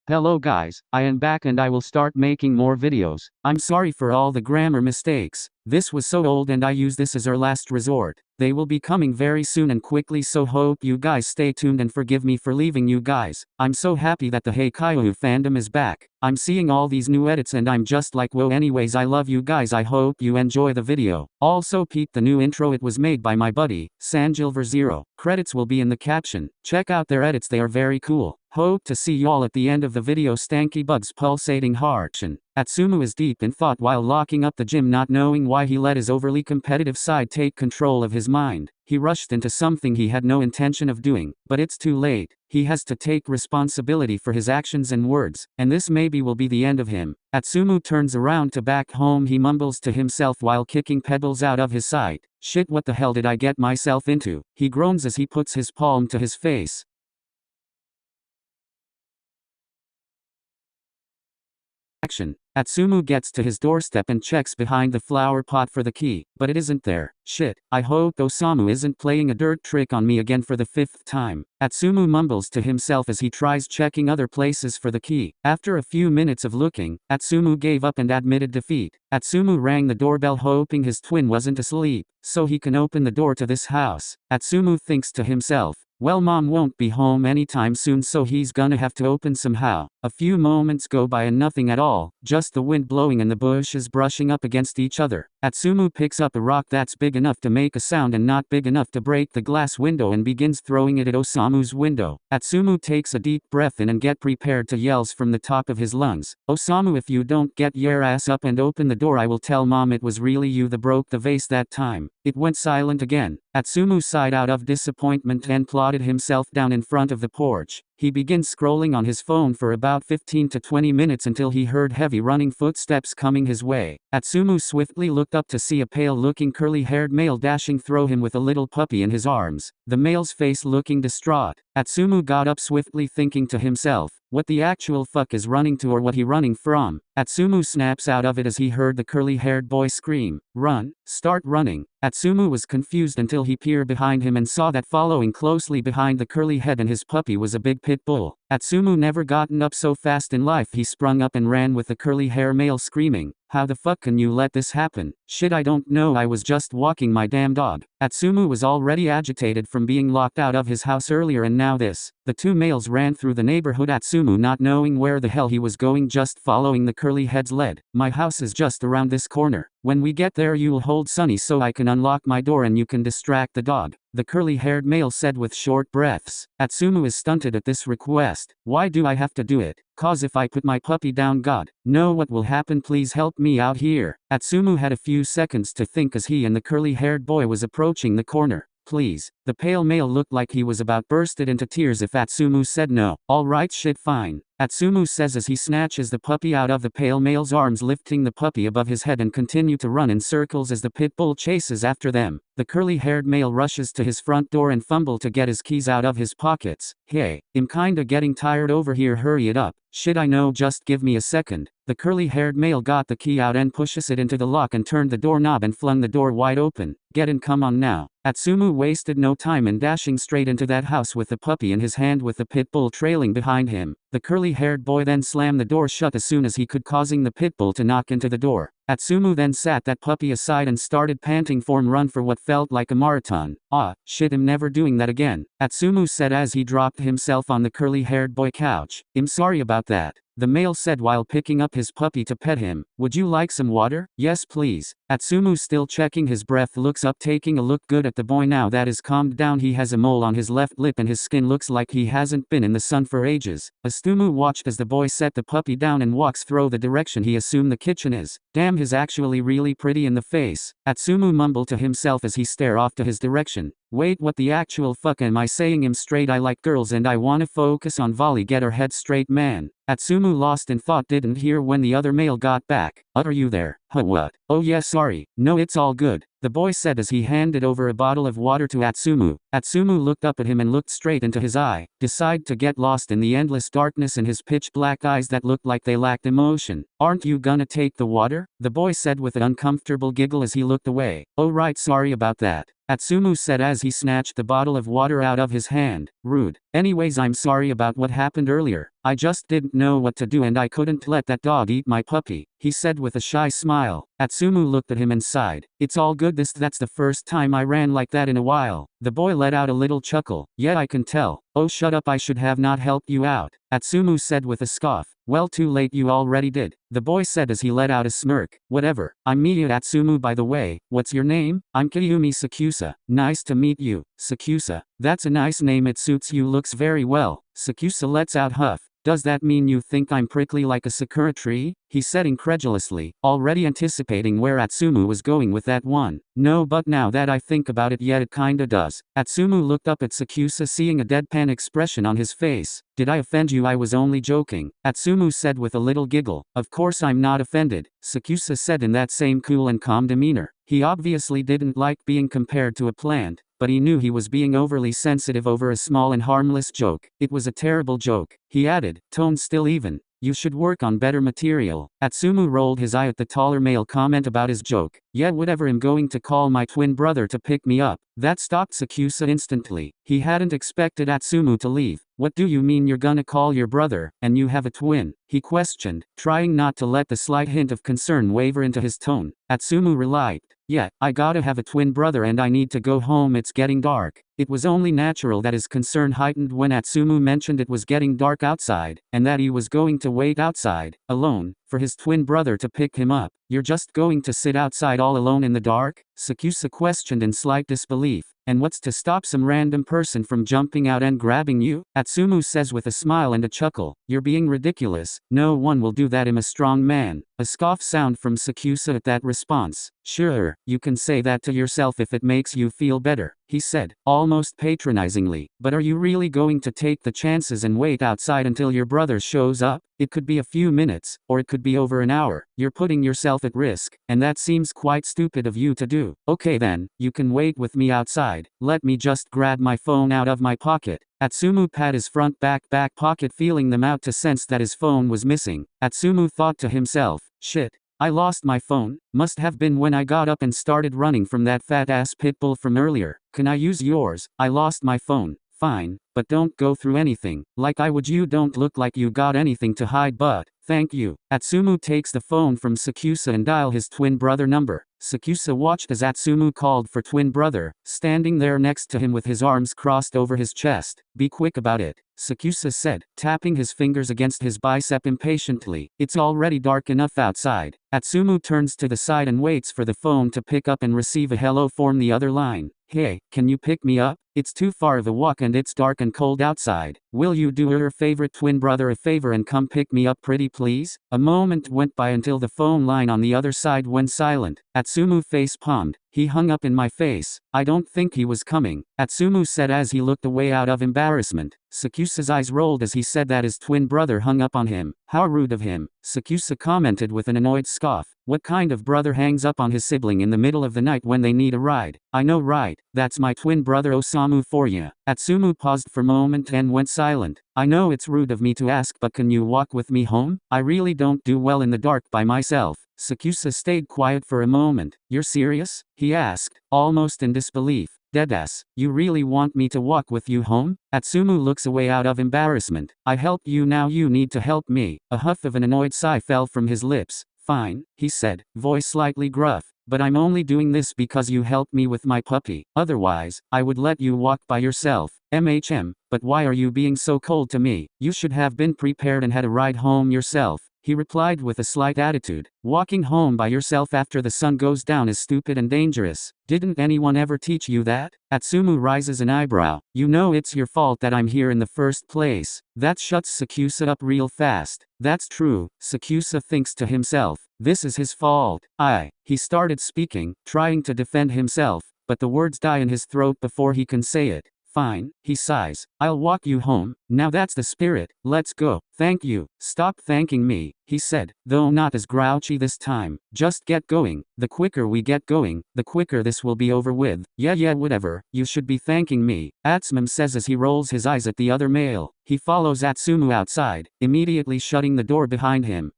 Hello guys, I am back and I will start making more videos. I'm sorry for all the grammar mistakes. This was so old and I use this as our last resort. They will be coming very soon and quickly, so hope you guys stay tuned and forgive me for leaving you guys. I'm so happy that the Haikyuu fandom is back. I'm seeing all these new edits and I'm just like whoa. Anyways, I love you guys. I hope you enjoy the video. Also peep the new intro, it was made by my buddy, Sanjilver0. Credits will be in the caption. Check out their edits, they are very cool. Hope to see y'all at the end of the video. Stanky bugs pulsating heart. And Atsumu is deep in thought while locking up the gym, not knowing why he let his overly competitive side take control of his mind. He rushed into something he had no intention of doing, but it's too late. He has to take responsibility for his actions and words, and this maybe will be the end of him. Atsumu turns around to back home. He mumbles to himself while kicking pebbles out of his sight. Shit, what the hell did I get myself into? He groans as he puts his palm to his face. Atsumu gets to his doorstep and checks behind the flower pot for the key, but it isn't there. Shit, I hope Osamu isn't playing a dirt trick on me again for the 5th time. Atsumu mumbles to himself as he tries checking other places for the key. After a few minutes of looking, Atsumu gave up and admitted defeat. Atsumu rang the doorbell hoping his twin wasn't asleep, so he can open the door to this house. Atsumu thinks to himself, well, mom won't be home anytime soon, so he's gonna have to open somehow. A few moments go by and nothing at all, just the wind blowing and the bushes brushing up against each other. Atsumu picks up a rock that's big enough to make a sound and not big enough to break the glass window and begins throwing it at Osamu's window. Atsumu takes a deep breath in and get prepared to yells from the top of his lungs. Osamu, if you don't get your ass up and open the door, I will tell mom it was really you that broke the vase that time. It went silent again. Atsumu sighed out of disappointment and plotted himself down in front of the porch. He begins scrolling on his phone for about 15 to 20 minutes until he heard heavy running footsteps coming his way. Atsumu swiftly looked up to see a pale-looking curly-haired male dashing through him with a little puppy in his arms, the male's face looking distraught. Atsumu got up swiftly, thinking to himself, what the actual fuck is running to, or what he running from? Atsumu snaps out of it as he heard the curly-haired boy scream, "Run, start running." Atsumu was confused until he peered behind him and saw that following closely behind the curly head and his puppy was a big pit bull. Atsumu never gotten up so fast in life. He sprung up and ran with the curly hair male screaming, "How the fuck can you let this happen? Shit, I don't know, I was just walking my damn dog." Atsumu was already agitated from being locked out of his house earlier and now this. The two males ran through the neighborhood, Atsumu not knowing where the hell he was going, just following the curly head's lead. "My house is just around this corner. When we get there you'll hold Sunny so I can unlock my door and you can distract the dog," the curly-haired male said with short breaths. Atsumu is stunted at this request. "Why do I have to do it? Cause if I put my puppy down, God, know what will happen, please help me out here." Atsumu had a few seconds to think as he and the curly-haired boy was approaching the corner. "Please." The pale male looked like he was about bursted into tears if Atsumu said no. "Alright, shit, fine," Atsumu says as he snatches the puppy out of the pale male's arms, lifting the puppy above his head and continue to run in circles as the pit bull chases after them. The curly-haired male rushes to his front door and fumbles to get his keys out of his pockets. "Hey, I'm kinda getting tired over here, hurry it up." "Shit, I know, just give me a second." The curly-haired male got the key out and pushes it into the lock and turned the doorknob and flung the door wide open. "Get in, come on now." Atsumu wasted no time in dashing straight into that house with the puppy in his hand with the pit bull trailing behind him. The curly-haired boy then slammed the door shut as soon as he could, causing the pit bull to knock into the door. Atsumu then sat that puppy aside and started panting for him run for what felt like a marathon. "Ah, shit, I'm never doing that again," Atsumu said as he dropped himself on the curly-haired boy couch. "I'm sorry about that," the male said while picking up his puppy to pet him. "Would you like some water?" "Yes, please." Atsumu, still checking his breath, looks up, taking a look good at the boy now that is calmed down. He has a mole on his left lip and his skin looks like he hasn't been in the sun for ages. Atsumu watched as the boy set the puppy down and walks through the direction he assumed the kitchen is. "Damn, he's actually really pretty in the face," Atsumu mumbled to himself as he stared off to his direction. "Wait, what the actual fuck am I saying? I'm straight, I like girls and I wanna focus on volley, get her head straight, man." Atsumu, lost in thought, didn't hear when the other male got back. "Are you there?" "Huh, what?" "Oh yeah, sorry. No, it's all good," the boy said as he handed over a bottle of water to Atsumu. Atsumu looked up at him and looked straight into his eye, decided to get lost in the endless darkness in his pitch-black eyes that looked like they lacked emotion. "Aren't you gonna take the water?" the boy said with an uncomfortable giggle as he looked away. "Oh right, sorry about that," Atsumu said as he snatched the bottle of water out of his hand. "Rude. Anyways, I'm sorry about what happened earlier. I just didn't know what to do and I couldn't let that dog eat my puppy," he said with a shy smile. Atsumu looked at him and sighed. "It's all good. That's the first time I ran like that in a while." The boy let out a little chuckle. "Yeah, I can tell." "Oh shut up, I should have not helped you out," Atsumu said with a scoff. "Well, too late, you already did," the boy said as he let out a smirk. "Whatever. I'm Miya Atsumu, by the way. What's your name?" "I'm Kiyoomi Sakusa. Nice to meet you, Sakusa. That's a nice name, it suits you, looks very well." Sakusa lets out huff. "Does that mean you think I'm prickly like a sakura tree?" he said incredulously, already anticipating where Atsumu was going with that one. "No, but now that I think about it, yeah, it kinda does." Atsumu looked up at Sakusa, seeing a deadpan expression on his face. "Did I offend you? I was only joking," Atsumu said with a little giggle. "Of course I'm not offended," Sakusa said in that same cool and calm demeanor. He obviously didn't like being compared to a plant, but he knew he was being overly sensitive over a small and harmless joke. It was a terrible joke, he added, tone still even. "You should work on better material." Atsumu rolled his eye at the taller male comment about his joke. "Yeah, whatever, I'm going to call my twin brother to pick me up." That stopped Sakusa instantly. He hadn't expected Atsumu to leave. "What do you mean you're gonna call your brother, and you have a twin?" he questioned, trying not to let the slight hint of concern waver into his tone. Atsumu relied. "Yeah, I gotta have a twin brother and I need to go home, it's getting dark." It was only natural that his concern heightened when Atsumu mentioned it was getting dark outside, and that he was going to wait outside, alone, for his twin brother to pick him up. "You're just going to sit outside all alone in the dark?" Sakusa questioned in slight disbelief. "And what's to stop some random person from jumping out and grabbing you?" Atsumu says with a smile and a chuckle. "You're being ridiculous. No one will do that, I'm a strong man." A scoff sound from Sakusa at that response. "Sure, you can say that to yourself if it makes you feel better," he said, almost patronizingly. "But are you really going to take the chances and wait outside until your brother shows up? It could be a few minutes, or it could be over an hour. You're putting yourself at risk, and that seems quite stupid of you to do." "Okay then, you can wait with me outside. Let me just grab my phone out of my pocket." Atsumu pat his front back pocket, feeling them out to sense that his phone was missing. Atsumu thought to himself, "Shit. I lost my phone. Must have been when I got up and started running from that fat-ass pitbull from earlier. Can I use yours? I lost my phone." "Fine, but don't go through anything like I would. You don't look like you got anything to hide, but thank you." Atsumu takes the phone from Sakusa and dial his twin brother number. Sakusa watched as Atsumu called for twin brother, standing there next to him with his arms crossed over his chest. "Be quick about it," Sakusa said, tapping his fingers against his bicep impatiently. "It's already dark enough outside." Atsumu turns to the side and waits for the phone to pick up and receive a hello from the other line. "Hey, can you pick me up? It's too far of a walk and it's dark and cold outside. Will you do your favorite twin brother a favor and come pick me up pretty please?" A moment went by until the phone line on the other side went silent. Atsumu face-palmed. "He hung up in my face. I don't think he was coming," Atsumu said as he looked away out of embarrassment. Sakusa's eyes rolled as he said that his twin brother hung up on him. "How rude of him," Sakusa commented with an annoyed scoff. "What kind of brother hangs up on his sibling in the middle of the night when they need a ride?" "I know, right? That's my twin brother Osamu for ya." Atsumu paused for a moment and went silent. "I know it's rude of me to ask, but can you walk with me home? I really don't do well in the dark by myself." Sakusa stayed quiet for a moment. "You're serious?" he asked, almost in disbelief. "Deadass, you really want me to walk with you home?" Atsumu looks away out of embarrassment. "I helped you, now you need to help me." A huff of an annoyed sigh fell from his lips. "Fine," he said, voice slightly gruff. "But I'm only doing this because you helped me with my puppy. Otherwise, I would let you walk by yourself." But why are you being so cold to me? You should have been prepared and had a ride home yourself," he replied with a slight attitude. "Walking home by yourself after the sun goes down is stupid and dangerous. Didn't anyone ever teach you that?" Atsumu raises an eyebrow. "You know it's your fault that I'm here in the first place." That shuts Sakusa up real fast. "That's true," Sakusa thinks to himself. "This is his fault." He started speaking, trying to defend himself, but the words die in his throat before he can say it. Fine, he sighs. I'll walk you home. Now that's the spirit, let's go. Thank you. Stop thanking me, he said, though not as grouchy this time. Just get going. The quicker we get going, the quicker this will be over with. Yeah, whatever. You should be thanking me, Atsumu says as he rolls his eyes at the other male. He follows Atsumu outside, immediately shutting the door behind him.